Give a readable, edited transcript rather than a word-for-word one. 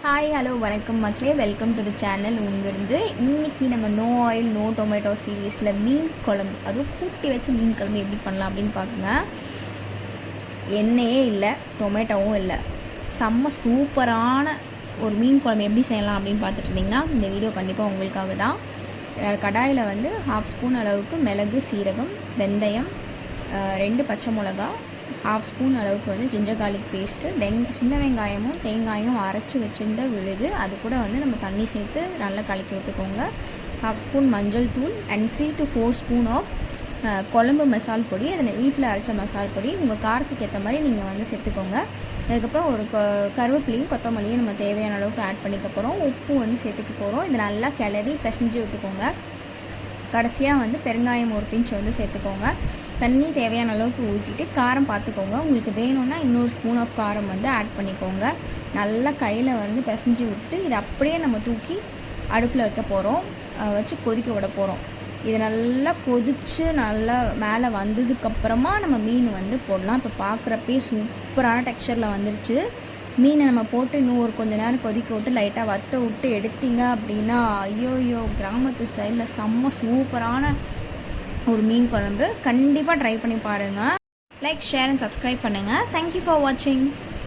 Hi hello வணக்கம் மக்களே, welcome to the channel. இருந்து இன்றைக்கி நம்ம நோ ஆயில் நோ டொமேட்டோ சீரீஸில் மீன் குழம்பு, அதுவும் கூட்டி வச்சு மீன் குழம்பு எப்படி பண்ணலாம் அப்படின்னு பார்க்குங்க. எண்ணெயே இல்லை, டொமேட்டோவும் இல்லை, செம்ம சூப்பரான ஒரு மீன் குழம்பு எப்படி செய்யலாம் அப்படின்னு பார்த்துட்டு இருந்தீங்கன்னா இந்த வீடியோ கண்டிப்பாக உங்களுக்காக தான். கடாயில் 1/2 ஸ்பூன் அளவுக்கு மிளகு, சீரகம், வெந்தயம், 2 பச்சை மிளகா, 1/2 ஸ்பூன் அளவுக்கு ஜிஞ்சர் கார்லிக் பேஸ்ட்டு, சின்ன வெங்காயமும் தேங்காயும் அரைச்சி வச்சுருந்த விழுது, அது கூட நம்ம தண்ணி சேர்த்து நல்லா கலக்கி விட்டுக்கோங்க. 1/2 ஸ்பூன் மஞ்சள் தூள் அண்ட் 3 to 4 ஸ்பூன் ஆஃப் குழம்பு மசால் பொடி, அதில் வீட்டில் அரைச்ச மசால் பொடி, உங்கள் காரத்துக்கு ஏற்ற மாதிரி நீங்கள் சேர்த்துக்கோங்க. அதுக்கப்புறம் ஒரு கருவேப்பிலையும் கொத்தமல்லியும் நம்ம தேவையான அளவுக்கு ஆட் பண்ணிக்க போகிறோம். உப்பு சேர்த்துக்க போகிறோம். இதை நல்லா கிளறி பிசைஞ்சு விட்டுக்கோங்க. கடைசியாக பெருங்காயம் ஒரு பிஞ்ச் சேர்த்துக்கோங்க. தண்ணி தேவையான அளவுக்கு ஊற்றிட்டு காரம் பார்த்துக்கோங்க. உங்களுக்கு வேணும்னா இன்னொரு ஸ்பூன் ஆஃப் காரம் ஆட் பண்ணிக்கோங்க. நல்லா கையில் பிசைஞ்சு விட்டு இதை அப்படியே நம்ம தூக்கி அடுப்பில் வைக்க போகிறோம், வச்சு கொதிக்க விட போகிறோம். இது நல்லா கொதித்து நல்லா மேலே வந்ததுக்கப்புறமா நம்ம மீன் போடலாம். இப்போ பார்க்குறப்பே சூப்பரான டெக்ஸ்சரில் வந்துருச்சு. மீனை நம்ம போட்டு இன்னும் ஒரு கொஞ்சம் நேரம் கொதிக்க விட்டு லைட்டாக வற்ற விட்டு எடுத்தீங்க அப்படின்னா ஐயோ கிராமத்து ஸ்டைலில் செம்ம சூப்பரான ஒரு மீன் குழம்பு. கண்டிப்பாக ட்ரை பண்ணி பாருங்கள். லைக், ஷேர் அண்ட் சப்ஸ்கிரைப் பண்ணுங்கள். தேங்க்யூ ஃபார் வாட்சிங்.